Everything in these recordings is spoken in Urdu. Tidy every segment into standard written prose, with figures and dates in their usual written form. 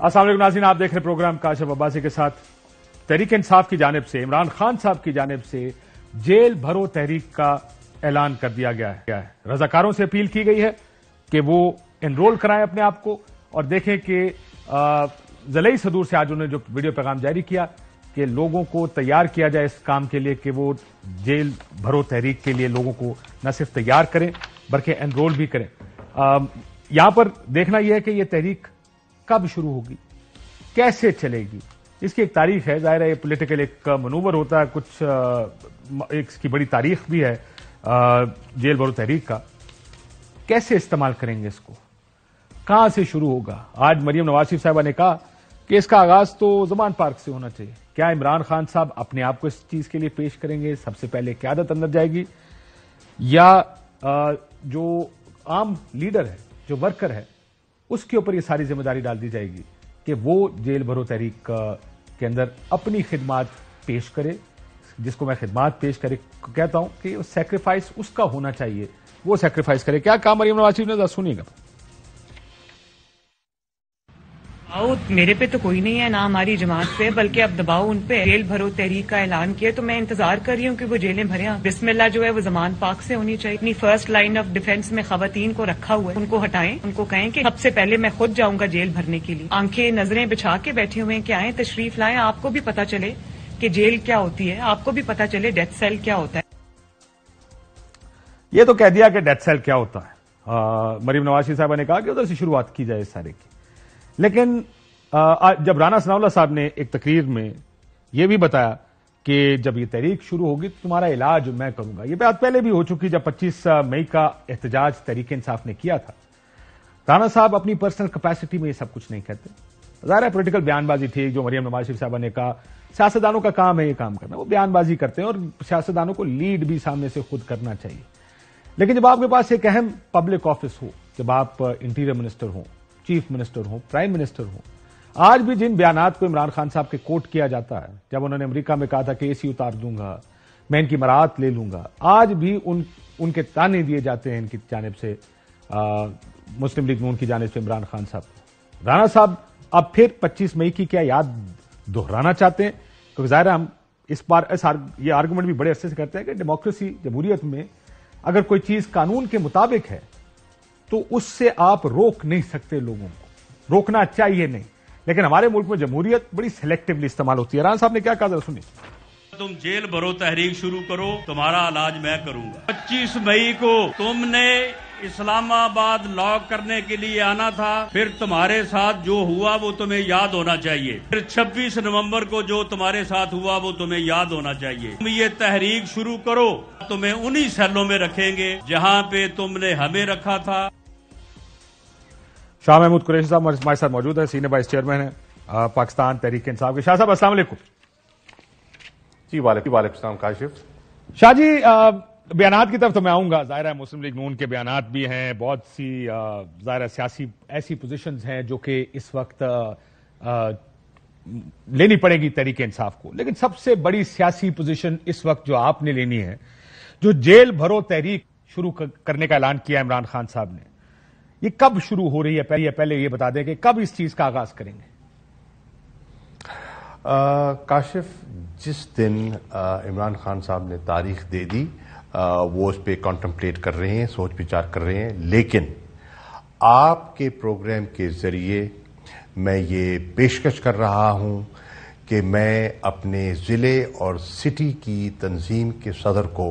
السلام علیکم ناظرین، آپ دیکھ رہے پروگرام کاشف عباسی کے ساتھ۔ تحریک انصاف کی جانب سے عمران خان صاحب کی جانب سے جیل بھرو تحریک کا اعلان کر دیا گیا ہے۔ رضاکاروں سے اپیل کی گئی ہے کہ وہ انرول کرائیں اپنے آپ کو، اور دیکھیں کہ ضلعی صدور سے آج انہوں نے جو ویڈیو پیغام جاری کیا کہ لوگوں کو تیار کیا جائے اس کام کے لیے کہ وہ جیل بھرو تحریک کے لیے لوگوں کو نہ صرف تیار کریں بلکہ انرول بھی کریں۔ یہاں پر دیکھنا یہ ہے کہ یہ تحریک کب شروع ہوگی، کیسے چلے گی، اس کی ایک تاریخ ہے۔ ظاہر ہے یہ پولیٹیکل ایک منور ہوتا ہے، کچھ اس کی بڑی تاریخ بھی ہے جیل بھرو تحریک کا۔ کیسے استعمال کریں گے اس کو، کہاں سے شروع ہوگا؟ آج مریم نواز شریف صاحبہ نے کہا کہ اس کا آغاز تو زمان پارک سے ہونا چاہیے۔ کیا عمران خان صاحب اپنے آپ کو اس چیز کے لیے پیش کریں گے؟ سب سے پہلے قیادت اندر جائے گی، یا جو عام لیڈر ہے، جو ورکر ہے، اس کے اوپر یہ ساری ذمہ داری ڈال دی جائے گی کہ وہ جیل بھرو تحریک کے اندر اپنی خدمات پیش کرے؟ جس کو میں خدمات پیش کرے کہتا ہوں کہ سیکریفائس اس کا ہونا چاہیے، وہ سیکریفائس کرے۔ کیا کہا مریم نواز شریف نے، ذرا سنیے گا۔ میرے پہ تو کوئی نہیں ہے، نہ ہماری جماعت پہ، بلکہ اب دباؤ ان پہ جیل بھرو تحریک کا اعلان کیا تو میں انتظار کر رہی ہوں کہ وہ جیلیں بھریں۔ بسم اللہ جو ہے وہ زمان پاک سے ہونی چاہیے۔ اپنی فرسٹ لائن آف ڈیفنس میں خواتین کو رکھا ہوا ہے، ان کو ہٹائیں، ان کو کہیں کہ سب سے پہلے میں خود جاؤں گا جیل بھرنے کے لیے۔ آنکھیں نظریں بچھا کے بیٹھے ہوئے ہیں کہ آئیں تشریف لائیں، آپ کو بھی پتا چلے کہ جیل کیا ہوتی ہے، آپ کو بھی پتا چلے ڈیتھ سیل کیا ہوتا ہے۔ یہ تو کہہ دیا کہ ڈیتھ سیل کیا ہوتا ہے۔ مریم نواز شریف صاحبہ نے کہا کہ ادھر سے شروعات کی جائے اس سارے کی، لیکن جب رانا ثناء اللہ صاحب نے ایک تقریر میں یہ بھی بتایا کہ جب یہ تحریک شروع ہوگی تو تمہارا علاج میں کروں گا، یہ بات پہلے بھی ہو چکی جب 25 مئی کا احتجاج تحریک انصاف نے کیا تھا۔ رانا صاحب اپنی پرسنل کیپیسٹی میں یہ سب کچھ نہیں کہتے، ظاہر ہے پولیٹیکل بیان بازی تھی جو مریم نواز شریف صاحبہ نے کہا۔ سیاستدانوں کا کام ہے یہ کام کرنا، وہ بیان بازی کرتے ہیں، اور سیاستدانوں کو لیڈ بھی سامنے سے خود کرنا چاہیے۔ لیکن جب آپ کے پاس ایک اہم پبلک آفس ہو، جب آپ انٹیریئر منسٹر ہوں، چیف منسٹر ہوں، پرائم منسٹر ہوں، آج بھی جن بیانات کو عمران خان صاحب کے کوٹ کیا جاتا ہے، جب انہوں نے امریکہ میں کہا تھا کہ اے سی اتار دوں گا، میں ان کی مراعات لے لوں گا، آج بھی ان کے تانے دیے جاتے ہیں ان کی جانب سے، مسلم لیگ نون کی جانب سے عمران خان صاحب۔ رانا صاحب اب پھر 25 مئی کی کیا یاد دہرانا چاہتے ہیں؟ کیونکہ ظاہر ہم اس بار یہ آرگومنٹ بھی بڑے عرصے سے کرتے ہیں کہ ڈیموکریسی، جمہوریت میں اگر کوئی چیز قانون کے مطابق ہے تو اس سے آپ روک نہیں سکتے، لوگوں کو روکنا چاہیے نہیں، لیکن ہمارے ملک میں جمہوریت بڑی سلیکٹیولی استعمال ہوتی ہے۔ رانا صاحب نے کیا کہا، ذرا سنیے۔ تم جیل بھرو تحریک شروع کرو، تمہارا علاج میں کروں گا۔ 25 مئی کو تم نے اسلام آباد لاک کرنے کے لیے آنا تھا، پھر تمہارے ساتھ جو ہوا وہ تمہیں یاد ہونا چاہیے۔ پھر 26 نومبر کو جو تمہارے ساتھ ہوا وہ تمہیں یاد ہونا چاہیے۔ تم یہ تحریک شروع کرو، تمہیں انہی سیلوں میں رکھیں گے جہاں پہ تم نے ہمیں رکھا تھا۔ شاہ محمود قریشی صاحب ہمارے ساتھ موجود ہیں، سینئر وائس چیئرمین ہیں پاکستان تحریک انصاف کے۔ شاہ صاحب السلام علیکم۔ جی وعلیکم السلام کاشف۔ شاہ جی، بیانات کی طرف تو میں آؤں گا۔ ظاہر ہے مسلم لیگ نون کے بیانات بھی ہیں، بہت سی ظاہر ہے سیاسی ایسی پوزیشنز ہیں جو کہ اس وقت لینی پڑے گی تحریک انصاف کو، لیکن سب سے بڑی سیاسی پوزیشن اس وقت جو آپ نے لینی ہے، جو جیل بھرو تحریک شروع کرنے کا اعلان کیا عمران خان صاحب نے، یہ کب شروع ہو رہی ہے؟ پہلے یہ بتا دیں کہ کب اس چیز کا آغاز کریں گے؟ کاشف، جس دن عمران خان صاحب نے تاریخ دے دی وہ اس پہ کانٹمپلیٹ کر رہے ہیں، سوچ بچار کر رہے ہیں، لیکن آپ کے پروگرام کے ذریعے میں یہ پیشکش کر رہا ہوں کہ میں اپنے ضلع اور سٹی کی تنظیم کے صدر کو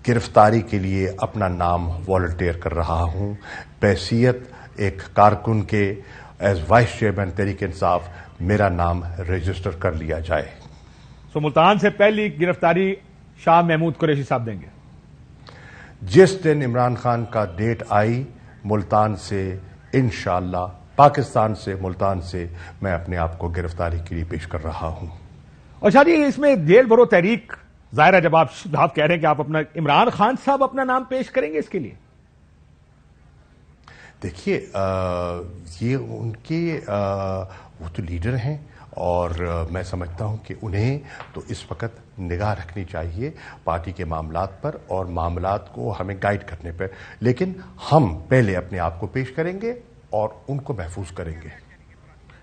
گرفتاری کے لیے اپنا نام والنٹیئر کر رہا ہوں، بحیثیت ایک کارکن کے، as vice chairman Tehreek Insaf میرا نام رجسٹر کر لیا جائے۔ سو ملتان سے پہلی گرفتاری شاہ محمود قریشی صاحب دیں گے؟ جس دن عمران خان کا ڈیٹ آئی ملتان سے، انشاءاللہ پاکستان سے، ملتان سے میں اپنے آپ کو گرفتاری کے لیے پیش کر رہا ہوں۔ اور شاہ جی، اس میں جیل بھرو تحریک، ظاہر ہے جب آپ کہہ رہے ہیں کہ آپ اپنا، عمران خان صاحب اپنا نام پیش کریں گے اس کے لیے؟ دیکھیے، یہ ان کے وہ تو لیڈر ہیں، اور میں سمجھتا ہوں کہ انہیں تو اس وقت نگاہ رکھنی چاہیے پارٹی کے معاملات پر اور معاملات کو ہمیں گائیڈ کرنے پر، لیکن ہم پہلے اپنے آپ کو پیش کریں گے اور ان کو محفوظ کریں گے۔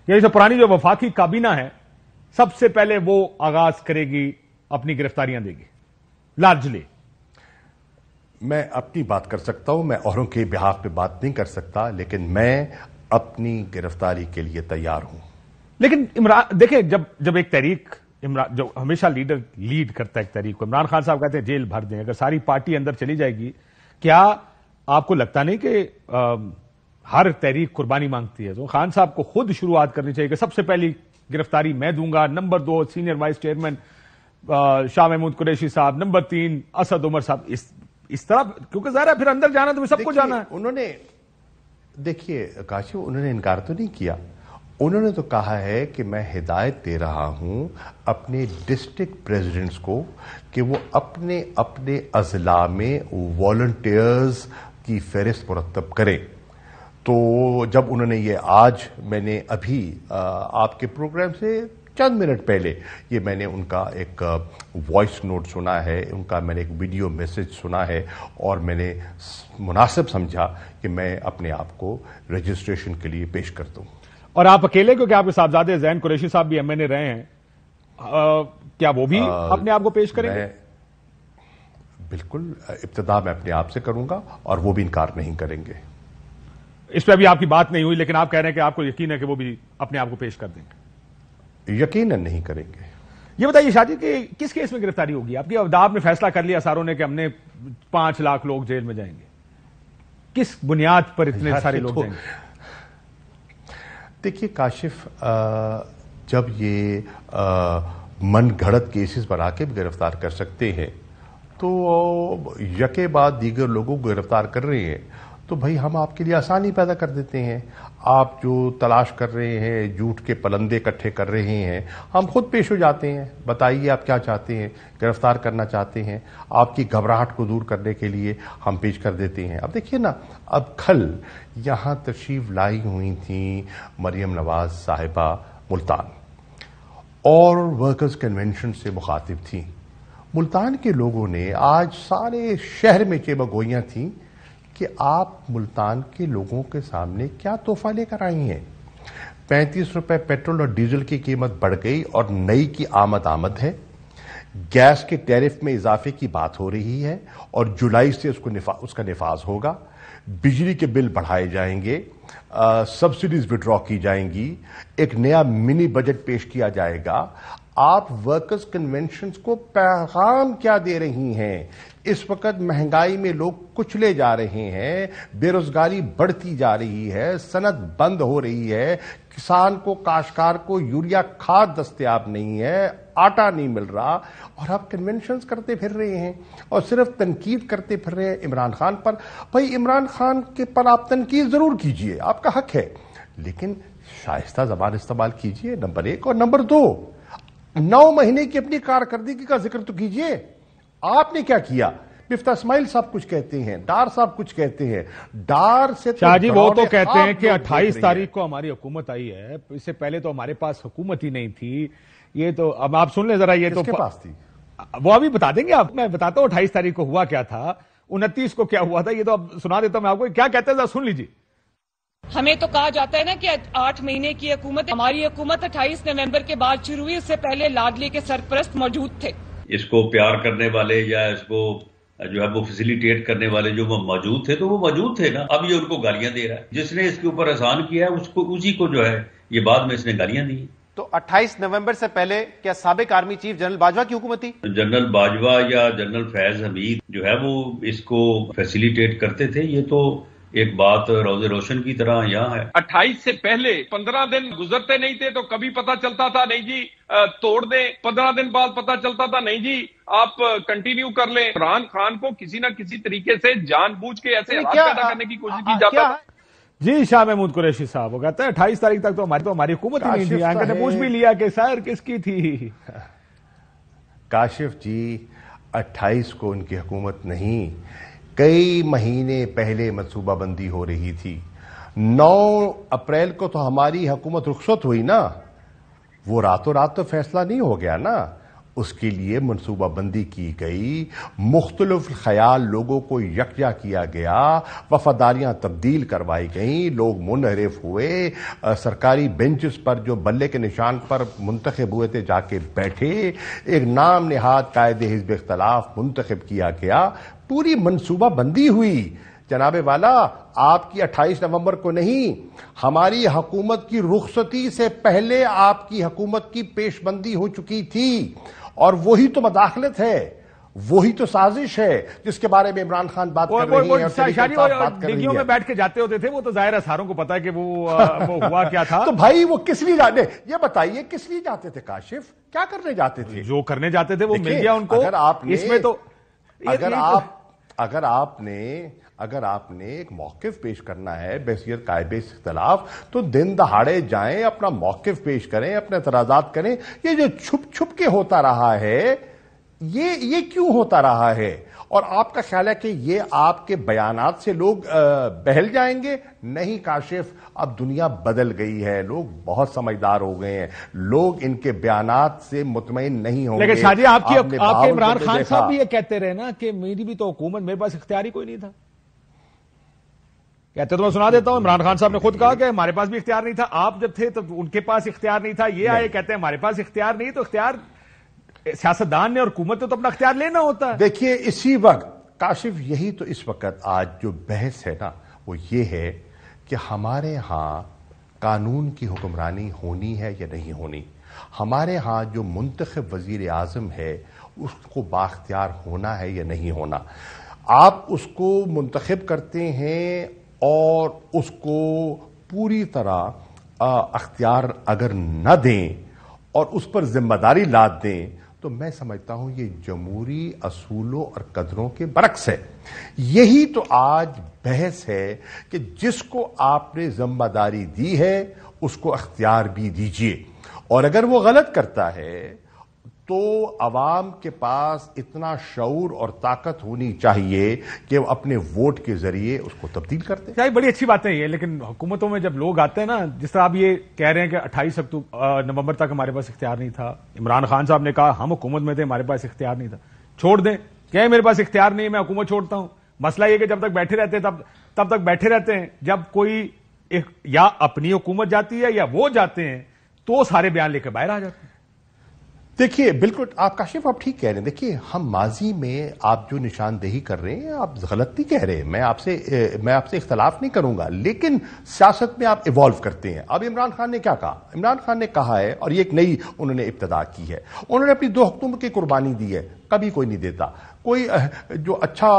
یہ جو پرانی جو وفاقی کابینہ ہے سب سے پہلے وہ آغاز کرے گی، اپنی گرفتاریاں دے گی لارجلی. میں اپنی بات کر سکتا ہوں، میں اوروں کے بہاف پہ بات نہیں کر سکتا، لیکن میں اپنی گرفتاری کے لیے تیار ہوں. لیکن عمران دیکھیں، جب ایک تحریک جو ہمیشہ لیڈر لیڈ کرتا ہے ایک تحریک کو، عمران خان صاحب کہتے ہیں جیل بھر دیں، اگر ساری پارٹی اندر چلی جائے گی، کیا آپ کو لگتا نہیں کہ ہر تحریک قربانی مانگتی ہے؟ تو خان صاحب کو خود شروعات کرنی چاہیے کہ سب سے پہلی گرفتاری میں دوں گا، number 2 senior vice chairman Shah Mahmood Qureshi صاحب، نمبر 3 اسد عمر صاحب. اس طرح، کیونکہ ظاہر ہے پھر اندر جانا تو سب کو جانا ہے. انہوں نے دیکھیے کاشف، انہوں نے انکار تو نہیں کیا، انہوں نے تو کہا ہے کہ میں ہدایت دے رہا ہوں اپنے ڈسٹرکٹ پریزیڈنٹس کو کہ وہ اپنے اپنے اضلاع میں والنٹیئرز کی فہرست مرتب کریں. تو جب انہوں نے یہ آج، میں نے ابھی آپ کے پروگرام سے چند منٹ پہلے یہ میں نے ان کا ایک وائس نوٹ سنا ہے، ان کا میں نے ایک ویڈیو میسج سنا ہے، اور میں نے مناسب سمجھا کہ میں اپنے آپ کو رجسٹریشن کے لیے پیش کر دوں. اور آپ اکیلے، کیونکہ آپ کے صاحبزادے زین قریشی صاحب بھی MNA رہے ہیں، کیا وہ بھی اپنے آپ کو پیش کریں گے؟ بالکل، ابتدا میں اپنے آپ سے کروں گا اور وہ بھی انکار نہیں کریں گے. اس پہ ابھی آپ کی بات نہیں ہوئی، لیکن آپ کہہ رہے ہیں کہ آپ کو یقین ہے کہ وہ بھی اپنے آپ کو پیش کر دیں گے. یقیناً نہیں کریں گے. یہ بتائیے شاہ جی کہ کس کیس میں گرفتاری ہوگی آپ کی؟ آپ نے فیصلہ کر لیا ساروں نے کہ ہم نے 5 لاکھ لوگ جیل میں جائیں گے، کس بنیاد پر اتنے سارے لوگ جائیں گے؟ دیکھیے کاشف، جب یہ من گھڑت کیسز بنا کے بھی گرفتار کر سکتے ہیں تو یکے بعد دیگر لوگوں کو گرفتار کر رہے ہیں، تو بھائی ہم آپ کے لیے آسانی پیدا کر دیتے ہیں. آپ جو تلاش کر رہے ہیں، جھوٹ کے پلندے اکٹھے کر رہے ہیں، ہم خود پیش ہو جاتے ہیں. بتائیے آپ کیا چاہتے ہیں؟ گرفتار کرنا چاہتے ہیں؟ آپ کی گھبراہٹ کو دور کرنے کے لیے ہم پیش کر دیتے ہیں. اب دیکھیے نا، اب کل یہاں تشریف لائی ہوئی تھیں مریم نواز صاحبہ ملتان، اور ورکرز کنونشن سے مخاطب تھیں. ملتان کے لوگوں نے آج سارے شہر میں چیمگوئیاں تھیں کہ آپ ملتان کے لوگوں کے سامنے کیا تحفہ لے کر آئی ہیں. 35 روپے پیٹرول اور ڈیزل کی قیمت بڑھ گئی اور نئی کی آمد ہے. گیس کے ٹیرف میں اضافے کی بات ہو رہی ہے اور جولائی سے اس کا نفاذ ہوگا. بجلی کے بل بڑھائے جائیں گے، سبسڈیز وڈرا کی جائیں گی، ایک نیا منی بجٹ پیش کیا جائے گا. آپ ورکرز کنونشنز کو پیغام کیا دے رہی ہیں؟ اس وقت مہنگائی میں لوگ کچلے جا رہے ہیں، بے روزگاری بڑھتی جا رہی ہے، صنعت بند ہو رہی ہے، کسان کو، کاشتکار کو یوریا کھاد دستیاب نہیں ہے، آٹا نہیں مل رہا، اور آپ کنونشنز کرتے پھر رہے ہیں اور صرف تنقید کرتے پھر رہے ہیں عمران خان پر. بھائی عمران خان کے پر آپ تنقید ضرور کیجئے، آپ کا حق ہے، لیکن شائستہ زبان استعمال کیجئے، نمبر 1. اور نمبر 2، 9 مہینے کی اپنی کارکردگی کا ذکر تو کیجئے. آپ نے کیا کیا؟ مفتاح اسماعیل صاحب کچھ کہتے ہیں، ڈار صاحب کچھ کہتے ہیں. ڈار سے شاہ جی وہ تو کہتے ہیں کہ 28 تاریخ کو ہماری حکومت آئی ہے، اس سے پہلے تو ہمارے پاس حکومت ہی نہیں تھی. یہ تو اب آپ سن لیں ذرا، یہ تو کس کے پاس تھی؟ وہ ابھی بتا دیں گے آپ. میں بتاتا ہوں 28 تاریخ کو ہوا کیا تھا، 29 کو کیا ہوا تھا، یہ تو اب سنا دیتا ہوں میں آپ کو. کیا کہتے ہیں ذرا سن لیجیے. ہمیں تو کہا جاتا ہے نا کہ 8 مہینے کی حکومت، ہماری حکومت 28 نومبر کے بعد شروع ہوئی، اس سے پہلے لاڈلی کے سرپرست موجود تھے. اس کو پیار کرنے والے یا اس کو جو ہے وہ فیسیلیٹیٹ کرنے والے جو موجود تھے تو وہ موجود تھے نا. اب یہ ان کو گالیاں دے رہا ہے. جس نے اس کے اوپر احسان کیا ہے اسی کو جو ہے یہ بعد میں اس نے گالیاں دی. تو 28 نومبر سے پہلے کیا سابق آرمی چیف جنرل باجوہ کی حکومت تھی؟ جنرل باجوہ یا جنرل فیض حمید جو ہے وہ اس کو فیسیلیٹیٹ کرتے تھے. یہ تو ایک بات روز روشن کی طرح یہاں ہے. 28 سے پہلے 15 دن گزرتے نہیں تھے تو کبھی پتا چلتا تھا نہیں جی توڑ دیں، 15 دن بعد پتا چلتا تھا نہیں جی آپ کنٹینیو کر لیں. عمران خان کو کسی نہ کسی طریقے سے جان بوجھ کے ایسے حالات پیدا کرنے کی کوشش کی جاتا ہے. جی شاہ محمود قریشی صاحب وہ کہتے ہیں 28 تاریخ تک تو ہماری حکومت ہی نہیں تھی. اینکر نے پوچھ بھی لیا کہ سر کس کی تھی. کاشف جی 28 کو ان کی حکومت نہیں، کئی مہینے پہلے منصوبہ بندی ہو رہی تھی. 9 اپریل کو تو ہماری حکومت رخصت ہوئی نا، وہ راتوں رات تو فیصلہ نہیں ہو گیا نا. اس کے لیے منصوبہ بندی کی گئی، مختلف خیال لوگوں کو یکجا کیا گیا، وفاداریاں تبدیل کروائی گئیں، لوگ منحرف ہوئے، سرکاری بینچز پر جو بلے کے نشان پر منتخب ہوئے تھے جا کے بیٹھے، ایک نام نہاد قائد حزب اختلاف منتخب کیا گیا، پوری منصوبہ بندی ہوئی۔ جناب والا، آپ کی 28 نومبر کو نہیں، ہماری حکومت کی رخصتی سے پہلے آپ کی حکومت کی پیش بندی ہو چکی تھی، اور وہی تو مداخلت ہے، وہی تو سازش ہے جس کے بارے میں عمران خان بات کر رہے ہیں۔ ڈگیوں میں بیٹھ کے جاتے ہوتے تھے، وہ تو ظاہر ہے ساروں کو پتا ہے کہ وہ ہوا کیا تھا۔ تو بھائی وہ کس لیے جانے، یہ بتائیے کس لیے جاتے تھے کاشف، کیا کرنے جاتے تھے؟ جو کرنے جاتے تھے وہ مل گیا ان کو۔ اس میں تو اگر آپ نے ایک موقف پیش کرنا ہے بحیثیت قائد اختلاف، تو دن دہاڑے جائیں، اپنا موقف پیش کریں، اپنے اعتراضات کریں۔ یہ جو چھپ چھپ کے ہوتا رہا ہے، یہ کیوں ہوتا رہا ہے؟ اور آپ کا خیال ہے کہ یہ آپ کے بیانات سے لوگ بہل جائیں گے؟ نہیں کاشف، اب دنیا بدل گئی ہے، لوگ بہت سمجھدار ہو گئے ہیں، لوگ ان کے بیانات سے مطمئن نہیں ہوں گے۔ لیکن شاہ جی، آپ کے عمران خان صاحب بھی یہ کہتے رہے نا کہ میری بھی تو حکومت، میرے پاس اختیار ہی کوئی نہیں تھا۔ کہتے تو میں سنا دیتا ہوں، عمران خان صاحب نے خود کہا کہ ہمارے پاس بھی اختیار نہیں تھا، آپ جب تھے تو ان کے پاس اختیار نہیں تھا، یہ آئے کہتے ہیں ہمارے پاس اختیار نہیں، تو اختیار سیاستدان نے اور حکومت نے تو اپنا اختیار لینا ہوتا ہے۔ دیکھیے اسی وقت کاشف، یہی تو اس وقت آج جو بحث ہے نا، وہ یہ ہے کہ ہمارے ہاں قانون کی حکمرانی ہونی ہے یا نہیں ہونی، ہمارے ہاں جو منتخب وزیر اعظم ہے اس کو بااختیار ہونا ہے یا نہیں ہونا۔ آپ اس کو منتخب کرتے ہیں اور اس کو پوری طرح اختیار اگر نہ دیں اور اس پر ذمہ داری لاد دیں، تو میں سمجھتا ہوں یہ جمہوری اصولوں اور قدروں کے برعکس ہے۔ یہی تو آج بحث ہے کہ جس کو آپ نے ذمہ داری دی ہے اس کو اختیار بھی دیجیے، اور اگر وہ غلط کرتا ہے تو عوام کے پاس اتنا شعور اور طاقت ہونی چاہیے کہ وہ اپنے ووٹ کے ذریعے اس کو تبدیل کرتے ہیں۔ بڑی اچھی بات ہے یہ، لیکن حکومتوں میں جب لوگ آتے ہیں نا، جس طرح آپ یہ کہہ رہے ہیں کہ 28 نومبر تک ہمارے پاس اختیار نہیں تھا، عمران خان صاحب نے کہا ہم حکومت میں تھے ہمارے پاس اختیار نہیں تھا، چھوڑ دیں، کہ میرے پاس اختیار نہیں، میں حکومت چھوڑتا ہوں۔ مسئلہ یہ کہ جب تک بیٹھے رہتے ہیں تب تک بیٹھے رہتے ہیں، جب کوئی یا اپنی حکومت جاتی ہے یا وہ جاتے ہیں تو سارے بیان لے کے باہر آ جاتے ہیں۔ دیکھیے بالکل آپ کاشف آپ ٹھیک کہہ رہے ہیں۔ دیکھیے ہم ماضی میں آپ جو نشاندہی کر رہے ہیں آپ غلط نہیں کہہ رہے ہیں، میں آپ سے اختلاف نہیں کروں گا، لیکن سیاست میں آپ ایوالو کرتے ہیں۔ اب عمران خان نے کیا کہا؟ عمران خان نے کہا ہے، اور یہ ایک نئی انہوں نے ابتدا کی ہے، انہوں نے اپنی 2 اکتوبر کی قربانی دی ہے، کبھی کوئی نہیں دیتا۔ کوئی جو اچھا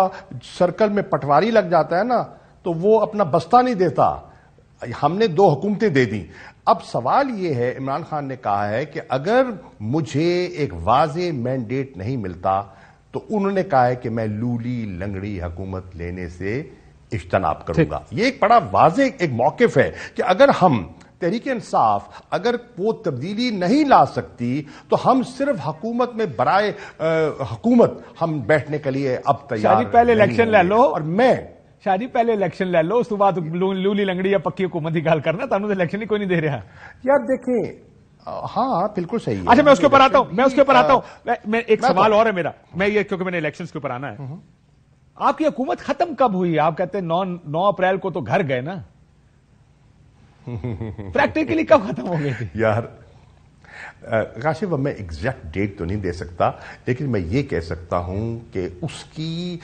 سرکل میں پٹواری لگ جاتا ہے نا تو وہ اپنا بستہ نہیں دیتا، ہم نے 2 حکومتیں دے دیں۔ اب سوال یہ ہے، عمران خان نے کہا ہے کہ اگر مجھے ایک واضح مینڈیٹ نہیں ملتا تو انہوں نے کہا ہے کہ میں لولی لنگڑی حکومت لینے سے اجتناب کروں گا۔ یہ ایک بڑا واضح ایک موقف ہے کہ اگر ہم تحریک انصاف اگر وہ تبدیلی نہیں لا سکتی تو ہم صرف حکومت میں برائے حکومت ہم بیٹھنے کے لیے اب تیار نہیں۔ پہلے الیکشن لے لو، اور میں شاہ جی پہلے الیکشن لے لو، اس کے بعد لولی لنگڑی یا پکی حکومت کی گل کرنا، تمہیں تو الیکشن ہی کوئی نہیں دے رہا یار۔ دیکھیں ہاں بالکل صحیح ہے۔ اچھا میں اس کے اوپر آتا ہوں، میں ایک سوال اور ہے میرا، میں یہ کیونکہ میں نے الیکشنز کے اوپر آنا ہے، آپ کی حکومت ختم کب ہوئی؟ آپ کہتے ہیں 9 اپریل کو تو گھر گئے نا، پریکٹیکلی کب ختم ہو گئی تھی؟ یار کاشف اب میں ایگزیکٹ ڈیٹ تو نہیں دے سکتا، لیکن میں یہ کہہ سکتا ہوں کہ اس کی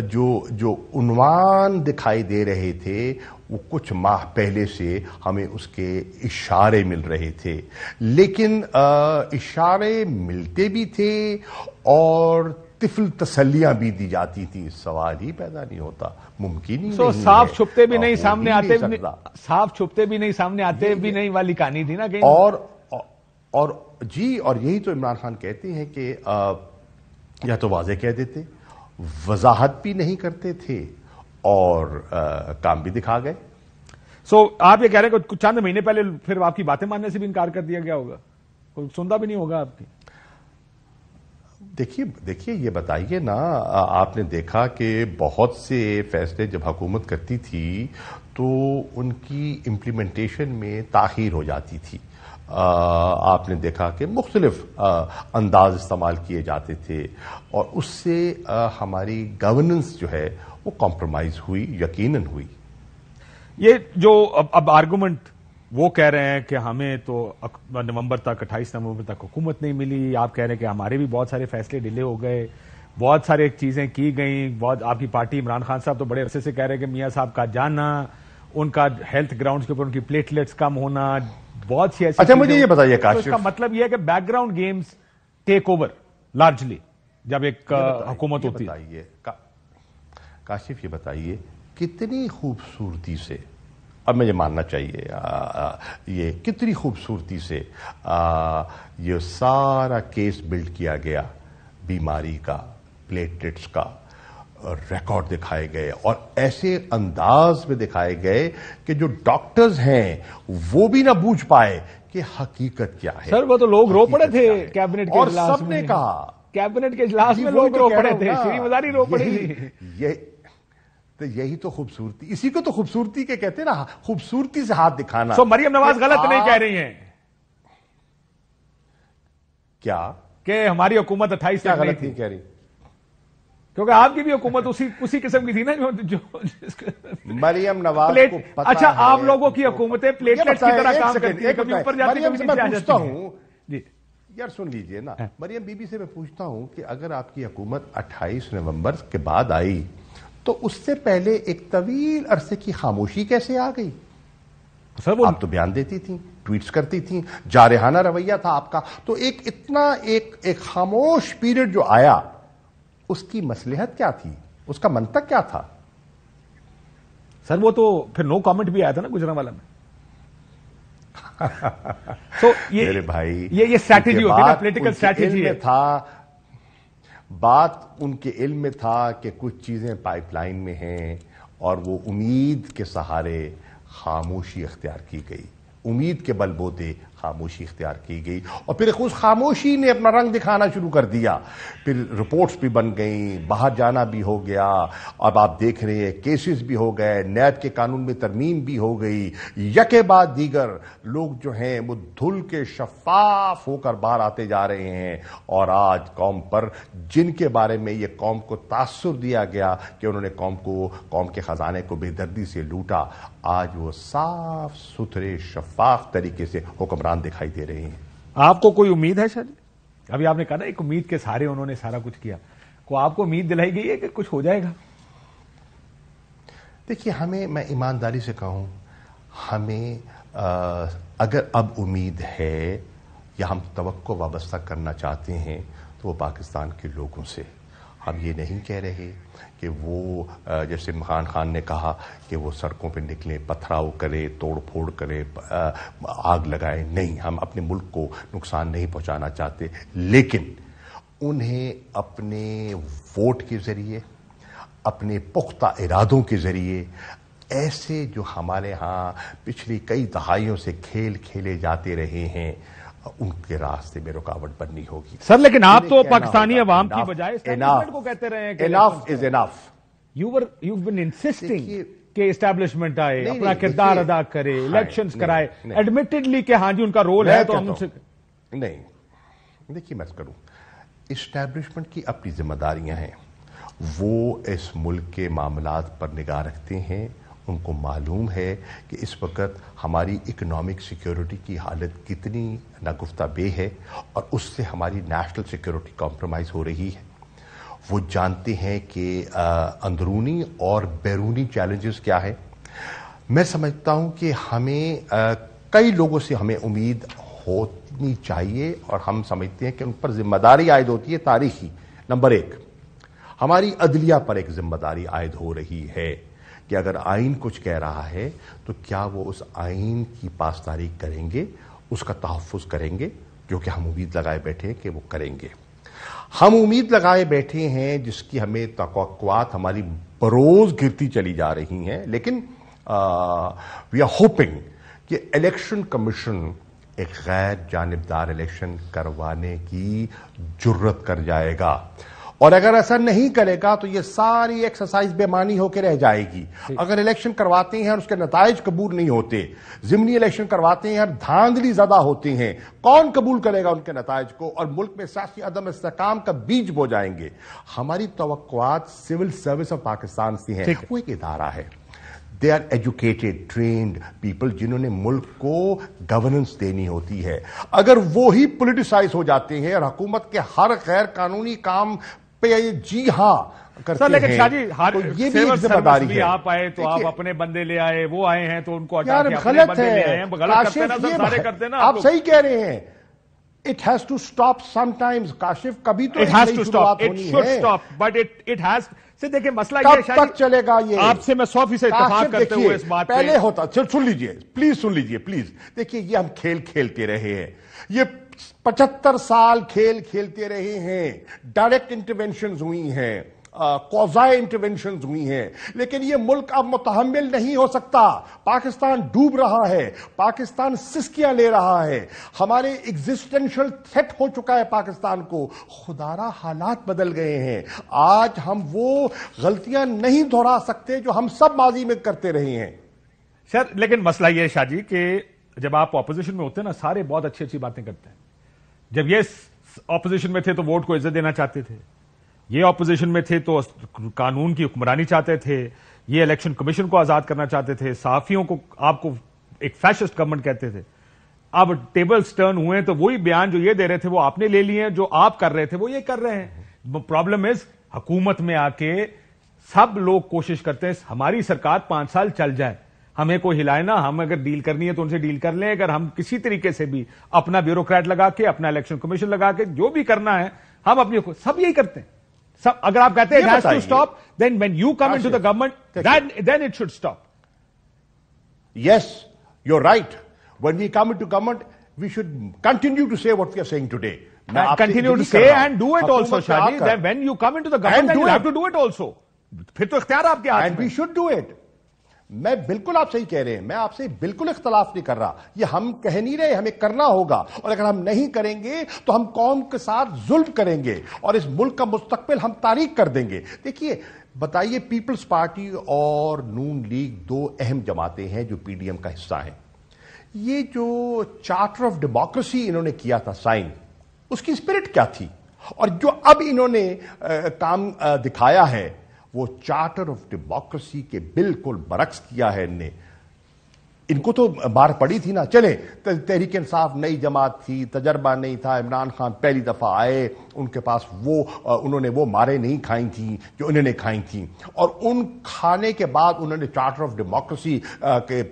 جو عنوان دکھائی دے رہے تھے وہ کچھ ماہ پہلے سے ہمیں اس کے اشارے مل رہے تھے، لیکن اشارے ملتے بھی تھے اور طفل تسلیاں بھی دی جاتی تھیں۔ سوال ہی پیدا نہیں ہوتا، ممکن ہی نہیں، صاف چھپتے بھی نہیں سامنے آتے، صاف چھپتے بھی نہیں سامنے آتے بھی نہیں والی کہانی تھی نا کہیں۔ اور جی، اور یہی تو عمران خان کہتے ہیں کہ یا تو واضح کہہ دیتے، وضاحت بھی نہیں کرتے تھے اور کام بھی دکھا گئے۔ آپ یہ کہہ رہے ہیں کہ چند مہینے پہلے پھر آپ کی باتیں ماننے سے بھی انکار کر دیا گیا ہوگا، کوئی سنتا بھی نہیں ہوگا آپ کی؟ دیکھیے یہ بتائیے نا، آپ نے دیکھا کہ بہت سے فیصلے جب حکومت کرتی تھی تو ان کی امپلیمنٹیشن میں تاخیر ہو جاتی تھی۔ آپ نے دیکھا کہ مختلف انداز استعمال کیے جاتے تھے اور اس سے ہماری گورننس جو ہے وہ کمپرومائز ہوئی، یقیناً ہوئی. یہ جو اب آرگومنٹ وہ کہہ رہے ہیں کہ ہمیں تو نومبر تک 28 نومبر تک حکومت نہیں ملی، آپ کہہ رہے ہیں کہ ہمارے بھی بہت سارے فیصلے ڈیلے ہو گئے، بہت سارے چیزیں کی گئیں، بہت آپ کی پارٹی عمران خان صاحب تو بڑے عرصے سے کہہ رہے ہیں کہ میاں صاحب کا جانا، ان کا ہیلتھ گراؤنڈز کے اوپر ان کی پلیٹلیٹس کم ہونا، بہت سی ایسی. اچھا مجھے یہ بتائیے تو کاشف، اس کا مطلب یہ ہے کہ back ground games take over largely جب ایک حکومت ہوتی ہے. کاشف یہ بتائیے کتنی خوبصورتی سے، اب مجھے ماننا چاہیے یہ کتنی خوبصورتی سے یہ سارا کیس بلڈ کیا گیا، بیماری کا، پلیٹلیٹس کا ریکارڈ دکھائے گئے اور ایسے انداز میں دکھائے گئے کہ جو ڈاکٹرز ہیں وہ بھی نہ بوجھ پائے کہ حقیقت کیا ہے. سر وہ تو لوگ رو پڑے تھے کیبنٹ کے اور اجلاس سب میں، نے کہا، کیبنٹ کے اجلاس میں لوگ رو پڑے تھے، شری مزاری رو پڑی تھی. تو یہی تو خوبصورتی، اسی کو تو خوبصورتی کے کہتے ہیں نا، خوبصورتی سے ہاتھ دکھانا. سو مریم نواز غلط نہیں کہہ رہی ہیں کیا کہ ہماری حکومت 28 تک غلط نہیں نہیں کہہ رہی؟ کیونکہ آپ کی بھی حکومت اسی قسم کی تھی نا جو مریم نواز کو پتہ اچھا ہے. آپ لوگوں کی حکومتیں پلیٹلیٹس کی طرح کام کرتی ہیں، کبھی اوپر جاتی ہے کبھی نیچے آ جاتی ہوں. جی یار سن لیجئے نا، مریم بی بی سے میں پوچھتا ہوں کہ اگر آپ کی حکومت 28 نومبر کے بعد آئی تو اس سے پہلے ایک طویل عرصے کی خاموشی کیسے آ گئی؟ سر وہ آپ تو بیان دیتی تھیں، ٹویٹس کرتی تھیں، جارحانہ رویہ تھا آپ کا، تو ایک خاموش پیریڈ جو آیا اس کی مصلحت کیا تھی، اس کا منطق کیا تھا؟ سر وہ تو پھر نو کامنٹ بھی آیا تھا نا گجرانوالہ میں. سو میرے بھائی یہ اسٹریٹجی ہوتی ہے نا، پولیٹیکل اسٹریٹجی ہے. تھا بات ان کے علم میں تھا کہ کچھ چیزیں پائپ لائن میں ہیں اور وہ امید کے سہارے خاموشی اختیار کی گئی، امید کے بل بوتے خاموشی اختیار کی گئی، اور پھر اس خاموشی نے اپنا رنگ دکھانا شروع کر دیا. پھر رپورٹس بھی بن گئیں، باہر جانا بھی ہو گیا، اب آپ دیکھ رہے ہیں کیسز بھی ہو گئے، نیب کے قانون میں ترمیم بھی ہو گئی، یکے بعد دیگر لوگ جو ہیں وہ دھل کے شفاف ہو کر باہر آتے جا رہے ہیں. اور آج قوم پر جن کے بارے میں یہ قوم کو تاثر دیا گیا کہ انہوں نے قوم کے خزانے کو بے دردی سے لوٹا، آج وہ صاف ستھرے شفاف طریقے سے حکمران دکھائی دے رہے ہیں. آپ کو کوئی امید ہے شاید؟ ابھی آپ نے کہا نا ایک امید کے سہارے انہوں نے سارا کچھ کیا، کو آپ کو امید دلائی گئی ہے کہ کچھ ہو جائے گا؟ دیکھیے میں ایمانداری سے کہوں، ہمیں اگر اب امید ہے یا ہم توقع وابستہ کرنا چاہتے ہیں تو وہ پاکستان کے لوگوں سے. ہم یہ نہیں کہہ رہے کہ وہ جیسے عمران خان نے کہا کہ وہ سڑکوں پہ نکلیں، پتھراؤ کرے، توڑ پھوڑ کرے، آگ لگائے. نہیں، ہم اپنے ملک کو نقصان نہیں پہنچانا چاہتے، لیکن انہیں اپنے ووٹ کے ذریعے، اپنے پختہ ارادوں کے ذریعے ایسے جو ہمارے ہاں پچھلی کئی دہائیوں سے کھیل کھیلے جاتے رہے ہیں ان کے راستے میں رکاوٹ بننی ہوگی. سر لیکن آپ تو پاکستانی عوام کی بجائے اسٹیبلشمنٹ کو کہتے رہے ہیں کہ انف از انف. یو بین انسسٹنگ کہ اسٹیبلشمنٹ آئے، اپنا کردار ادا کرے، الیکشنز کرائے، ایڈمیٹڈلی کہ ہاں جی ان کا رول ہے تو ہم سے نہیں. دیکھیے میں کروں، اسٹیبلشمنٹ کی اپنی ذمہ داریاں ہیں، وہ اس ملک کے معاملات پر نگاہ رکھتے ہیں. ان کو معلوم ہے کہ اس وقت ہماری اکنامک سیکیورٹی کی حالت کتنی ناگفتہ بے ہے اور اس سے ہماری نیشنل سیکیورٹی کمپرومائز ہو رہی ہے. وہ جانتے ہیں کہ اندرونی اور بیرونی چیلنجز کیا ہے. میں سمجھتا ہوں کہ ہمیں کئی لوگوں سے ہمیں امید ہونی چاہیے اور ہم سمجھتے ہیں کہ ان پر ذمہ داری عائد ہوتی ہے تاریخی. نمبر 1، ہماری عدلیہ پر ایک ذمہ داری عائد ہو رہی ہے کہ اگر آئین کچھ کہہ رہا ہے تو کیا وہ اس آئین کی پاسداری کریں گے، اس کا تحفظ کریں گے، جو کہ ہم امید لگائے بیٹھے ہیں کہ وہ کریں گے. ہم امید لگائے بیٹھے ہیں جس کی ہمیں توقعات ہماری بروز گرتی چلی جا رہی ہیں، لیکن وی آر ہوپنگ کہ الیکشن کمیشن ایک غیر جانبدار الیکشن کروانے کی جرت کر جائے گا اور اگر ایسا نہیں کرے گا تو یہ ساری ایکسرسائز بے معنی ہو کے رہ جائے گی. اگر الیکشن کرواتے ہیں اور اس کے نتائج قبول نہیں ہوتے, ضمنی الیکشن کرواتے ہیں اور دھاندلی زدہ ہوتے ہیں, کون قبول کرے گا ان کے نتائج کو؟ اور ملک میں سیاسی عدم استحکام کا بیج بو جائیں گے. ہماری توقعات سول سروس آف پاکستان سے ہیں. وہ ایک ادارہ ہے, they are educated trained people جنہوں نے ملک کو گورننس دینی ہوتی ہے. اگر وہی پولیٹیسائز ہو جاتے ہیں اور حکومت کے ہر غیر قانونی کام پہ جی ہاں کرتے ہیں, لیکن شاہ جی تو یہ بھی ایک ذمہ داری ہے. آپ آئے تو آپ اپنے بندے لے آئے, وہ آئے ہیں تو ان کو یار غلط ہے آپ صحیح کہہ رہے ہیں. It has to stop sometimes, Kashif, کبھی تو it has to stop, it should stop, but it has سے دیکھیں مسئلہ یہ کب تک چلے گا یہ؟ آپ سے میں 100% اتفاق کرتے ہوئے اس بات پہلے ہوتا, سن لیجئے پلیز, سن لیجئے پلیز. دیکھیے یہ ہم کھیل کھیلتے رہے ہیں, یہ 75 سال کھیل کھیلتے رہے ہیں. ڈائریکٹ انٹرونشنز ہوئی ہیں, قوضائی انٹرونشنز ہوئی ہیں, لیکن یہ ملک اب متحمل نہیں ہو سکتا. پاکستان ڈوب رہا ہے, پاکستان سسکیاں لے رہا ہے, ہمارے ایگزسٹنشل تھریٹ ہو چکا ہے پاکستان کو. خدارا حالات بدل گئے ہیں. آج ہم وہ غلطیاں نہیں دہرا سکتے جو ہم سب ماضی میں کرتے رہے ہیں. سر لیکن مسئلہ یہ ہے شاہ جی کہ جب آپ اپوزیشن میں ہوتے ہیں نا, سارے بہت اچھی اچھی باتیں کرتے ہیں. جب یہ اپوزیشن میں تھے تو ووٹ کو عزت دینا چاہتے تھے, یہ اپوزیشن میں تھے تو قانون کی حکمرانی چاہتے تھے, یہ الیکشن کمیشن کو آزاد کرنا چاہتے تھے, صحافیوں کو آپ کو ایک فیشسٹ گورنمنٹ کہتے تھے. اب ٹیبلز ٹرن ہوئے تو وہی بیان جو یہ دے رہے تھے وہ آپ نے لے لیے ہیں, جو آپ کر رہے تھے وہ یہ کر رہے ہیں. پرابلم از حکومت میں آ کے سب لوگ کوشش کرتے ہیں ہماری سرکار 5 سال چل جائے, ہمیں کوئی ہلائے نا, ہم اگر ڈیل کرنی ہے تو ان سے ڈیل کر لیں. اگر ہم کسی طریقے سے بھی اپنا بیوروکریٹ لگا کے, اپنا الیکشن کمیشن لگا کے جو بھی کرنا ہے ہم اپنی, سب یہی کرتے ہیں. اگر آپ کہتے ہیں it has to stop, then when you come into the government, then it should stop. Yes, you're right. When we come into government, we should continue to say what we are saying today. Continue to say and do it also, Shah. Then when you come into the government, then you have to do it also. پھر تو اختیار آپ کے ہاتھ میں. And we should do it. میں بالکل آپ صحیح کہہ رہے ہیں, میں آپ سے بالکل اختلاف نہیں کر رہا. یہ ہم کہہ نہیں رہے, ہمیں کرنا ہوگا, اور اگر ہم نہیں کریں گے تو ہم قوم کے ساتھ ظلم کریں گے اور اس ملک کا مستقبل ہم تاریک کر دیں گے. دیکھیے بتائیے, پیپلز پارٹی اور نون لیگ 2 اہم جماعتیں ہیں جو پی ڈی ایم کا حصہ ہیں. یہ جو چارٹر آف ڈیموکریسی انہوں نے کیا تھا سائن, اس کی اسپرٹ کیا تھی؟ اور جو اب انہوں نے کام دکھایا ہے وہ چارٹر آف ڈیموکریسی کے بالکل برعکس کیا ہے. ان کو تو مار پڑی تھی نا. چلے تحریک انصاف نئی جماعت تھی, تجربہ نہیں تھا, عمران خان پہلی دفعہ آئے, ان کے پاس انہوں نے وہ مارے نہیں کھائی تھیں جو انہوں نے کھائی تھیں, اور ان کھانے کے بعد انہوں نے چارٹر آف ڈیموکریسی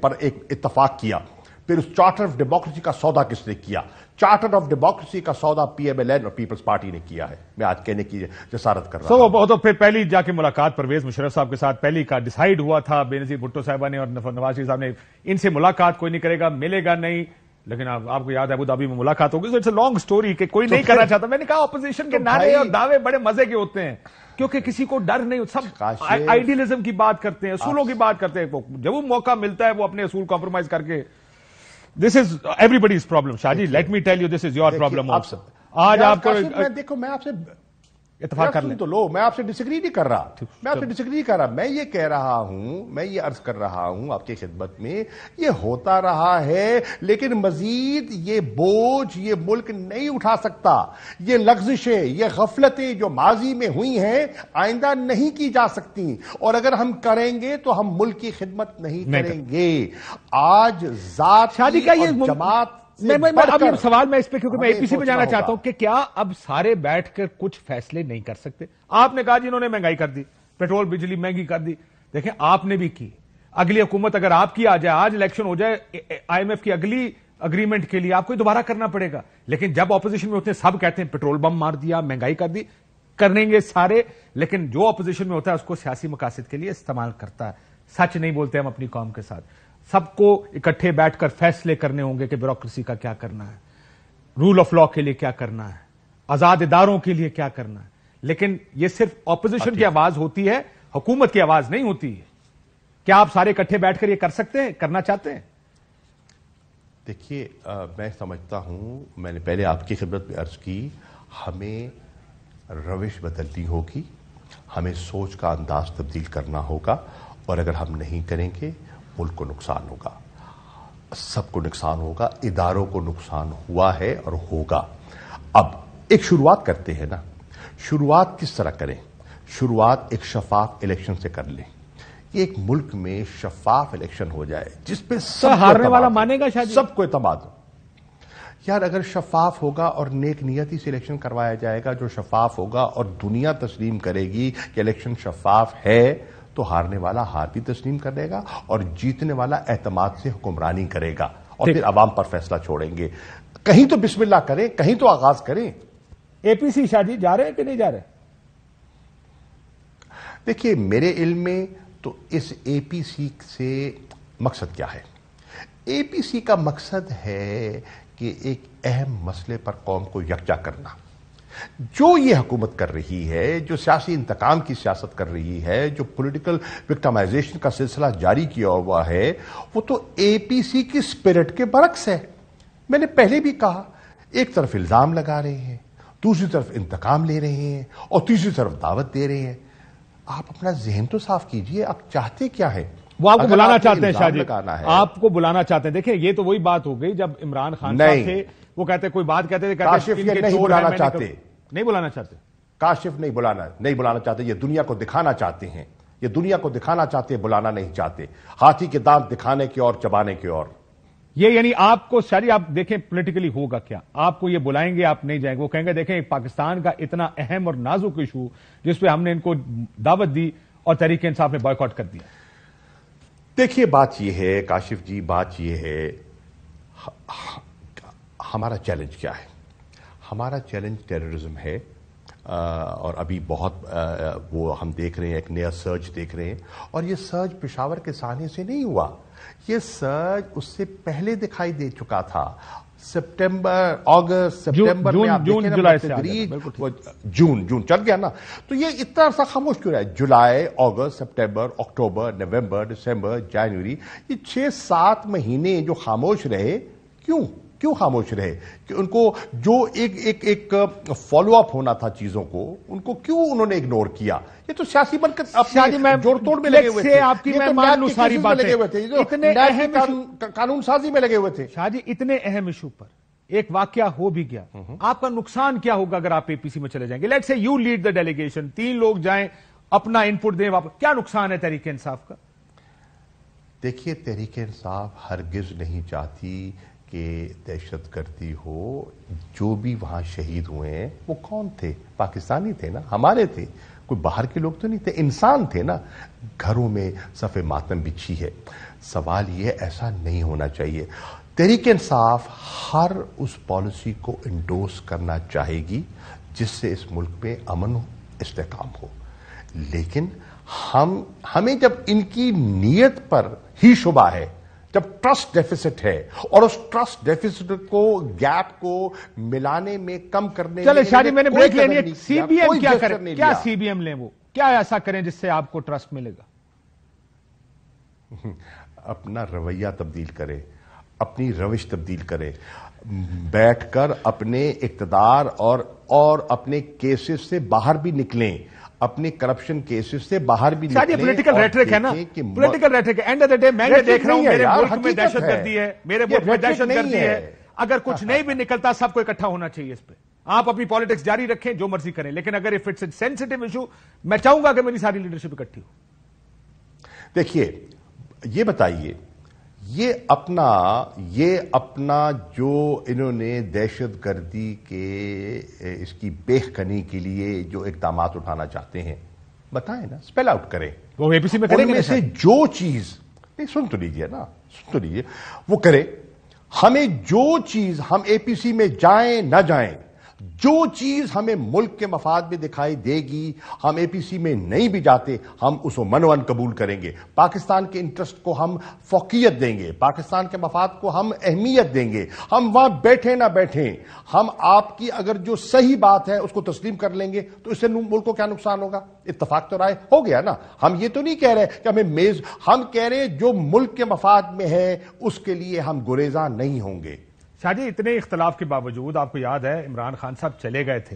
پر ایک اتفاق کیا. پھر اس چارٹر آف ڈیموکریسی کا سودا کس نے کیا؟ چارٹر آف ڈیموکریسی کا سودا پی ایم ایل این اور پیپلز پارٹی نے کیا ہے. میں آج کہنے کی جسارت کر رہا ہوں. تو پھر پہلی جا کے ملاقات پرویز مشرف صاحب کے ساتھ پہلی کا ڈیسائیڈ ہوا تھا, بینظیر بھٹو صاحبہ نے اور نواز شریف صاحب نے, ان سے ملاقات کوئی نہیں کرے گا, ملے گا نہیں. لیکن آپ کو یاد ہے ابو دھابی میں ملاقات ہوگی. اٹس اے لانگ اسٹوری کہ کوئی نہیں کرنا چاہتا. میں نے کہا اپوزیشن کے نعرے اور دعوے بڑے مزے کے ہوتے ہیں کیونکہ کسی کو ڈر نہیں, سب آئیڈیلزم کی بات کرتے ہیں, اصولوں کی بات کرتے ہیں. جب وہ موقع ملتا ہے وہ اپنے اصول کمپرومائز کر کے. This is everybody's problem, Shah ji. Let me tell you, this is your problem also. آج آپ کو دیکھو, میں آپ سے اتفاق کر لیں تو لو, میں آپ سے ڈسگری نہیں کر رہا, میں آپ سے ڈسگری نہیں کر رہا. میں یہ کہہ رہا ہوں, میں یہ عرض کر رہا ہوں آپ کی خدمت میں, یہ ہوتا رہا ہے لیکن مزید یہ بوجھ یہ ملک نہیں اٹھا سکتا. یہ لغزشیں, یہ غفلتیں جو ماضی میں ہوئی ہیں آئندہ نہیں کی جا سکتی, اور اگر ہم کریں گے تو ہم ملک کی خدمت نہیں کریں گے. آج ذات اور جماعت اب یہ سوال میں اس پہ, کیونکہ میں اے پی سی میں جانا چاہتا ہوں کہ کیا اب سارے بیٹھ کر کچھ فیصلے نہیں کر سکتے؟ آپ نے کہا جی انہوں نے مہنگائی کر دی, پیٹرول بجلی مہنگی کر دی. دیکھیں آپ نے بھی کی, اگلی حکومت اگر آپ کی آ جائے, آج الیکشن ہو جائے آئی ایم ایف کی اگلی اگریمنٹ کے لیے آپ کو دوبارہ کرنا پڑے گا. لیکن جب اپوزیشن میں ہوتے ہیں سب کہتے ہیں پیٹرول بم مار دیا, مہنگائی کر دی, کریں گے سارے. لیکن جو اپوزیشن میں ہوتا ہے اس کو سیاسی مقاصد کے لیے استعمال کرتا ہے. سچ نہیں بولتے ہم اپنی قوم کے ساتھ. سب کو اکٹھے بیٹھ کر فیصلے کرنے ہوں گے کہ بیوروکریسی کا کیا کرنا ہے, رول آف لا کے لیے کیا کرنا ہے, آزاد اداروں کے لیے کیا کرنا ہے. لیکن یہ صرف اپوزیشن کی آواز ہوتی ہے, حکومت کی آواز نہیں ہوتی ہے. کیا آپ سارے اکٹھے بیٹھ کر یہ کر سکتے ہیں, کرنا چاہتے ہیں؟ دیکھیے میں سمجھتا ہوں, میں نے پہلے آپ کی خدمت میں عرض کی, ہمیں روش بدلنی ہوگی, ہمیں سوچ کا انداز تبدیل کرنا ہوگا, اور اگر ہم نہیں کریں گے ملک کو نقصان ہوگا, سب کو نقصان ہوگا, اداروں کو نقصان ہوا ہے اور ہوگا. اب ایک شروعات کرتے ہیں نا, شروعات کس طرح کریں؟ شروعات ایک شفاف الیکشن سے کر لیں. یہ ایک ملک میں شفاف الیکشن ہو جائے جس پہ ہارنے والا مانے گا شاید, سب کو اعتماد ہو. یار اگر شفاف ہوگا اور نیک نیتی سے الیکشن کروایا جائے گا, جو شفاف ہوگا اور دنیا تسلیم کرے گی کہ الیکشن شفاف ہے, تو ہارنے والا ہار بھی تسلیم کرے گا اور جیتنے والا اعتماد سے حکمرانی کرے گا, اور پھر عوام پر فیصلہ چھوڑیں گے. کہیں تو بسم اللہ کریں, کہیں تو آغاز کریں. اے پی سی شاہ جی جا رہے ہیں کہ نہیں جا رہے؟ دیکھیے میرے علم میں تو اس اے پی سی سے مقصد کیا ہے؟ اے پی سی کا مقصد ہے کہ ایک اہم مسئلے پر قوم کو یکجا کرنا. جو یہ حکومت کر رہی ہے, جو سیاسی انتقام کی سیاست کر رہی ہے, جو پولیٹیکل وکٹمائزیشن کا سلسلہ جاری کیا ہوا ہے, وہ تو اے پی سی کی اسپرٹ کے برعکس ہے. میں نے پہلے بھی کہا, ایک طرف الزام لگا رہے ہیں, دوسری طرف انتقام لے رہے ہیں, اور تیسری طرف دعوت دے رہے ہیں. آپ اپنا ذہن تو صاف کیجئے, آپ چاہتے کیا ہیں؟ وہ آپ کو بلانا چاہتے ہیں شاہ جی, آپ کو بلانا چاہتے ہیں. دیکھیں یہ تو وہی بات ہو گئی جب عمران خان صاحب تھے, وہ کہتے کوئی بات کہتے تھے, کاشف یہ نہیں بلانا چاہتے, نہیں بلانا چاہتے, کاشف نہیں بلانا چاہتے. یہ دنیا کو دکھانا چاہتے ہیں, یہ دنیا کو دکھانا چاہتے ہیں, بلانا نہیں چاہتے. ہاتھی کے دانت دکھانے کے اور چبانے کے اور. یہ یعنی آپ کو شاہ جی آپ دیکھیں پولیٹیکلی ہوگا کیا, آپ کو یہ بلائیں گے, آپ نہیں جائیں گے, وہ کہیں گے دیکھیں پاکستان کا اتنا اہم اور نازک ایشو جس پہ ہم نے ان کو دعوت دی اور تحریک انصاف نے بائیکاٹ کر دیا. دیکھیے بات یہ ہے کاشف جی, بات یہ ہے ہمارا چیلنج کیا ہے. ہمارا چیلنج ٹیررزم ہے, اور ابھی بہت وہ ہم دیکھ رہے ہیں, ایک نیا سرج دیکھ رہے ہیں, اور یہ سرج پشاور کے سانے سے نہیں ہوا, یہ سرج اس سے پہلے دکھائی دے چکا تھا. سپٹمبر, اگست, سپٹمبر میں آپ دیکھیں نا, جون چل گیا نا, تو یہ اتنا عرصہ خاموش کیوں رہا ہے؟ جولائی, اگست, سپٹمبر, اکتوبر, نومبر, دسمبر, جنوری, یہ 6-7 مہینے جو خاموش رہے, کیوں خاموش رہے؟ کہ ان کو جو ایک فالو اپ ہونا تھا چیزوں کو, ان کو کیوں انہوں نے اگنور کیا؟ یہ تو سیاسی بن کر اپنے جوڑ توڑ میں لگے ہوئے تھے, آپ کی میں مان لوں ساری باتیں, اتنے اہم قانون سازی میں لگے ہوئے تھے. شاہ جی اتنے اہم ایشو پر ایک واقعہ ہو بھی گیا, آپ کا نقصان کیا ہوگا اگر آپ اے پی سی میں چلے جائیں گے؟ Let's say you lead the delegation, 3 لوگ جائیں, اپنا انپٹ دیں واپس, کیا نقصان ہے تحریک انصاف کا؟ دیکھیے تحریک انصاف ہرگز نہیں چاہتی کہ دہشت گردی ہو. جو بھی وہاں شہید ہوئے ہیں وہ کون تھے؟ پاکستانی تھے نا, ہمارے تھے, کوئی باہر کے لوگ تو نہیں تھے, انسان تھے نا. گھروں میں صف ماتم بچھی ہے. سوال یہ ایسا نہیں ہونا چاہیے. تحریک انصاف ہر اس پالیسی کو انڈورس کرنا چاہے گی جس سے اس ملک میں امن ہو, استحکام ہو, لیکن ہمیں جب ان کی نیت پر ہی شبہ ہے, جب ٹرسٹ ڈیفیسٹ ہے, اور اس ٹرسٹ ڈیفیسٹ کو, گیپ کو ملانے میں, کم کرنے چلے شاہ جی میں نے بریک لینی ہے. سی بی ایم کیا کریں؟ کیا سی بی ایم لیں, وہ کیا ایسا کریں جس سے آپ کو ٹرسٹ ملے گا؟ اپنا رویہ تبدیل کرے, اپنی روش تبدیل کرے, بیٹھ کر اپنے اقتدار اور اپنے کیسز سے باہر بھی نکلیں, اپنے کرپشن کیسز سے باہر بھی نکلیں. پولیٹیکل ریٹرک ہے نا, political rhetoric. And of the day میں یہ دیکھ رہا ہوں میرے ملک میں دہشت گردی ہے, میرے ملک میں دہشت گردی ہے. اگر کچھ نہیں بھی نکلتا, سب کو اکٹھا ہونا چاہیے اس پہ. آپ اپنی پالیٹکس جاری رکھیں, جو مرضی کریں, لیکن اگر if it's a sensitive issue, میں چاہوں گا کہ میری ساری لیڈرشپ اکٹھی ہو. دیکھیے یہ بتائیے, یہ اپنا جو انہوں نے دہشت گردی کے اس کی بیخکنی کے لیے جو اقدامات اٹھانا چاہتے ہیں, بتائیں نا, اسپیل آؤٹ کریں. وہ اے پی سی میں کریں گے, سے جو چیز نہیں, سن تو لیجیے نا, وہ کرے. ہمیں جو چیز, ہم اے پی سی میں جائیں نہ جائیں, جو چیز ہمیں ملک کے مفاد میں دکھائی دے گی, ہم اے پی سی میں نہیں بھی جاتے, ہم اس کو منوان قبول کریں گے. پاکستان کے انٹرسٹ کو ہم فوقیت دیں گے, پاکستان کے مفاد کو ہم اہمیت دیں گے. ہم وہاں بیٹھیں نہ بیٹھیں, ہم آپ کی اگر جو صحیح بات ہے اس کو تسلیم کر لیں گے, تو اس سے ملک کو کیا نقصان ہوگا؟ اتفاق تو رائے ہو گیا نا. ہم یہ تو نہیں کہہ رہے کہ ہمیں ہم کہہ رہے جو ملک کے مفاد میں ہے اس کے لیے ہم گریزاں نہیں ہوں گے. شاہ جی اتنے اختلاف کے باوجود آپ کو یاد ہے عمران خان صاحب چلے گئے تھے,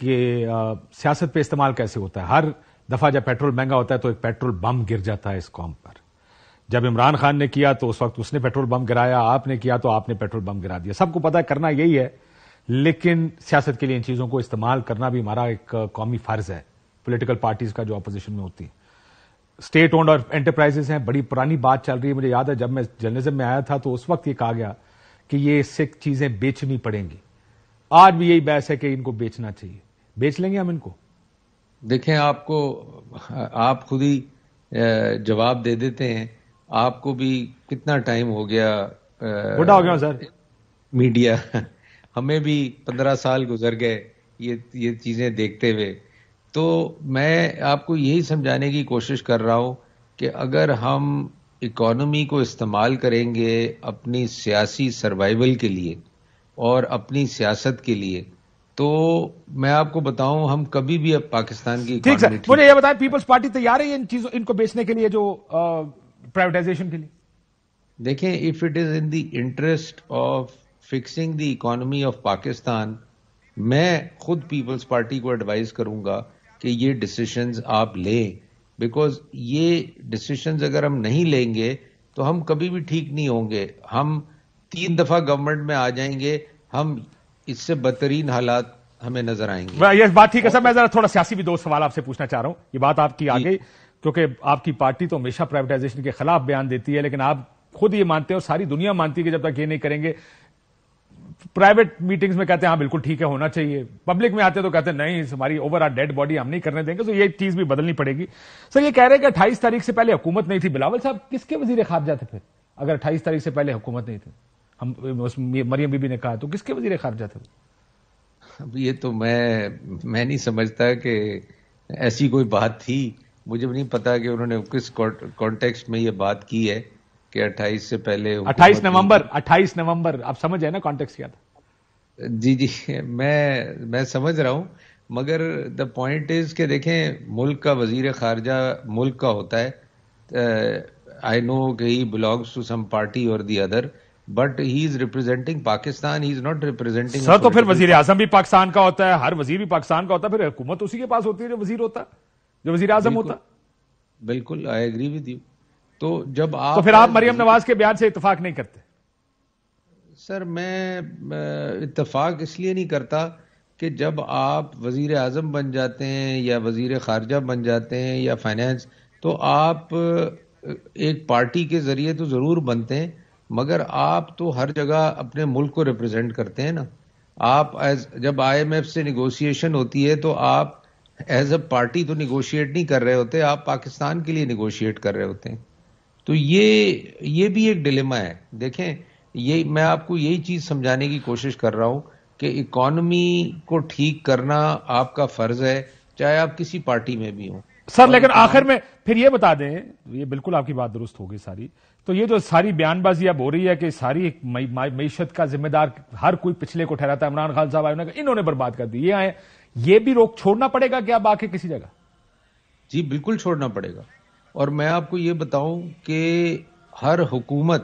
کہ سیاست پہ استعمال کیسے ہوتا ہے. ہر دفعہ جب پیٹرول مہنگا ہوتا ہے تو ایک پیٹرول بم گر جاتا ہے اس قوم پر. جب عمران خان نے کیا تو اس وقت اس نے پیٹرول بم گرایا, آپ نے کیا تو آپ نے پیٹرول بم گرا دیا. سب کو پتا ہے کرنا یہی ہے, لیکن سیاست کے لیے ان چیزوں کو استعمال کرنا بھی ہمارا ایک قومی فرض ہے, پولیٹیکل پارٹیز کا جو اپوزیشن میں ہوتی ہیں. اسٹیٹ اونڈ اور انٹرپرائزز ہیں, بڑی پرانی بات چل رہی ہے. مجھے یاد ہے جب میں جرنلزم میں آیا تھا تو اس وقت یہ کہا گیا کہ یہ سکھ چیزیں بیچنی پڑیں گی. آج بھی یہی بحث ہے کہ ان کو بیچنا چاہیے. بیچ لیں گے ہم ان کو؟ دیکھیں, آپ خود ہی جواب دے دیتے ہیں. آپ کو بھی کتنا ٹائم ہو گیا بڑا ہو گیا سر میڈیا, ہمیں بھی 15 سال گزر گئے یہ چیزیں دیکھتے ہوئے. تو میں آپ کو یہی سمجھانے کی کوشش کر رہا ہوں کہ اگر ہم اکانومی کو استعمال کریں گے اپنی سیاسی سروائیول کے لیے اور اپنی سیاست کے لیے, تو میں آپ کو بتاؤں ہم کبھی بھی اب پاکستان کی ٹھیک سر, مجھے یہ بتائیں پیپلز پارٹی تیار ہے ان چیزوں ان کو بیچنے کے لیے جو پرائیویٹائزیشن کے لیے؟ دیکھیں, if it is in the interest of fixing the economy of Pakistan, میں خود پیپلز پارٹی کو ایڈوائز کروں گا کہ یہ ڈیسیشنز آپ لیں, بیکاز یہ ڈیسیشنز اگر ہم نہیں لیں گے تو ہم کبھی بھی ٹھیک نہیں ہوں گے. ہم 3 دفعہ گورنمنٹ میں آ جائیں گے, ہم اس سے بدترین حالات ہمیں نظر آئیں گے. یہ بات ٹھیک ہے سر, میں ذرا تھوڑا سیاسی بھی 2 سوال آپ سے پوچھنا چاہ رہا ہوں. یہ بات آپ کی آ گئی کیونکہ آپ کی پارٹی تو ہمیشہ پرائیویٹائزیشن کے خلاف بیان دیتی ہے, لیکن آپ خود یہ مانتے ہیں اور ساری دنیا مانتی ہے کہ جب تک یہ نہیں کریں گے. پرائیویٹ میٹنگز میں کہتے ہیں ہاں بالکل ٹھیک ہے, ہونا چاہیے. پبلک میں آتے تو کہتے ہیں نہیں, ہماری اوور آر ڈیڈ باڈی ہم نہیں کرنے دیں گے. تو یہ چیز بھی بدلنی پڑے گی. سر یہ کہہ رہے ہیں کہ 28 تاریخ سے پہلے حکومت نہیں تھی. بلاول صاحب کس کے وزیر خارجہ تھے پھر اگر 28 تاریخ سے پہلے حکومت نہیں تھی؟ ہم مریم بی بی نے کہا تو کس کے وزیر خارجہ تھے؟ اب یہ تو میں نہیں سمجھتا کہ ایسی کوئی بات تھی. مجھے نہیں پتا کہ انہوں نے کس کانٹیکسٹ میں یہ بات کی ہے کہ 28 سے پہلے 28 نومبر آپ سمجھ ہے نا کانٹیکسٹ کیا تھا؟ جی میں سمجھ رہا ہوں, مگر دا پوائنٹ از کہ دیکھیں, ملک کا وزیر خارجہ ملک کا ہوتا ہے. آئی نو کہ he belongs to some party or the other, but he is representing Pakistan, he is not representing. Sir تو پھر وزیر اعظم بھی پاکستان کا ہوتا ہے, ہر وزیر بھی پاکستان کا ہوتا ہے, پھر حکومت اسی کے پاس ہوتی ہے جو وزیر ہوتا ہے, جو وزیر اعظم ہوتا. بالکل, آئی ایگری ود یو. تو جب آپ تو پھر آپ مریم نواز کے بیان سے اتفاق نہیں کرتے؟ سر میں اتفاق اس لیے نہیں کرتا کہ جب آپ وزیر اعظم بن جاتے ہیں یا وزیر خارجہ بن جاتے ہیں یا فائنانس, تو آپ ایک پارٹی کے ذریعے تو ضرور بنتے ہیں, مگر آپ تو ہر جگہ اپنے ملک کو ریپرزینٹ کرتے ہیں نا. آپ جب آئی ایم ایف سے نیگوشیشن ہوتی ہے تو آپ ایز اے پارٹی تو نیگوشیٹ نہیں کر رہے ہوتے, آپ پاکستان کے لیے نیگوشیٹ کر رہے ہوتے ہیں. تو یہ بھی ایک ڈیلیما ہے. دیکھیں, یہ میں آپ کو یہی چیز سمجھانے کی کوشش کر رہا ہوں کہ اکانومی کو ٹھیک کرنا آپ کا فرض ہے, چاہے آپ کسی پارٹی میں بھی ہوں. سر لیکن آخر میں پھر یہ بتا دیں, یہ بالکل آپ کی بات درست ہوگی ساری, تو یہ جو ساری بیان بازی اب ہو رہی ہے کہ ساری معیشت کا ذمہ دار ہر کوئی پچھلے کو ٹھہراتا ہے, عمران خان صاحب آئے انہوں نے برباد کر دی, یہ آئے, یہ بھی روک چھوڑنا پڑے گا کیا اب آ کے کسی جگہ؟ جی بالکل چھوڑنا پڑے گا. اور میں آپ کو یہ بتاؤں کہ ہر حکومت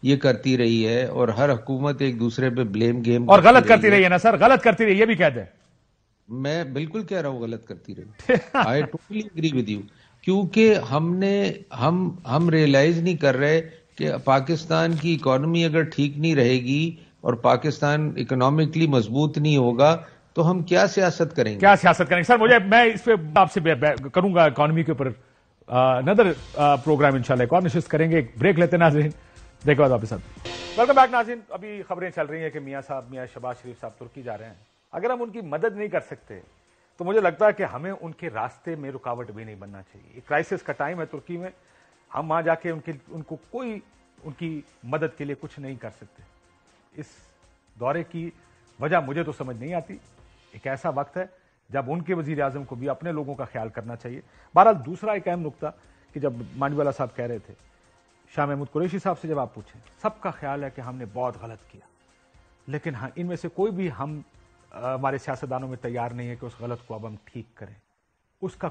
یہ کرتی رہی ہے, اور ہر حکومت ایک دوسرے پہ بلیم گیم اور غلط کرتی رہی ہے نا سر, غلط کرتی رہی, یہ بھی کہہ دیں. میں بالکل کہہ رہا ہوں غلط کرتی رہی. I totally agree with you, کیونکہ ہم ریئلائز نہیں کر رہے کہ پاکستان کی اکانومی اگر ٹھیک نہیں رہے گی اور پاکستان اکنامکلی مضبوط نہیں ہوگا تو ہم کیا سیاست کریں گے؟ سر میں اس پہ آپ سے کروں گا اکانومی کے اوپر ندر پروگرام انشاءاللہ, ایک اور نشست کریں گے. ایک بریک لیتے ہیں ناظرین, بریک کے بعد واپس آتے ہیں. ویلکم بیک ناظرین. ابھی خبریں چل رہی ہیں کہ میاں شہباز شریف صاحب ترکی جا رہے ہیں. اگر ہم ان کی مدد نہیں کر سکتے تو مجھے لگتا ہے کہ ہمیں ان کے راستے میں رکاوٹ بھی نہیں بننا چاہیے. ایک کرائسس کا ٹائم ہے ترکی میں, ہم وہاں جا کے ان کو کوئی ان کی مدد کے لیے کچھ نہیں کر سکتے. اس دورے کی وجہ مجھے تو سمجھ نہیں آتی. ایک ایسا وقت ہے جب ان کے وزیر اعظم کو بھی اپنے لوگوں کا خیال کرنا چاہیے. بہرحال دوسرا ایک اہم نقطہ کہ جب مانڈی والا صاحب کہہ رہے تھے, شاہ محمود قریشی صاحب سے جب آپ پوچھیں, سب کا خیال ہے کہ ہم نے بہت غلط کیا, لیکن ہاں ان میں سے کوئی بھی ہمارے سیاستدانوں میں تیار نہیں ہے کہ اس غلط کو اب ہم ٹھیک کریں. اس کا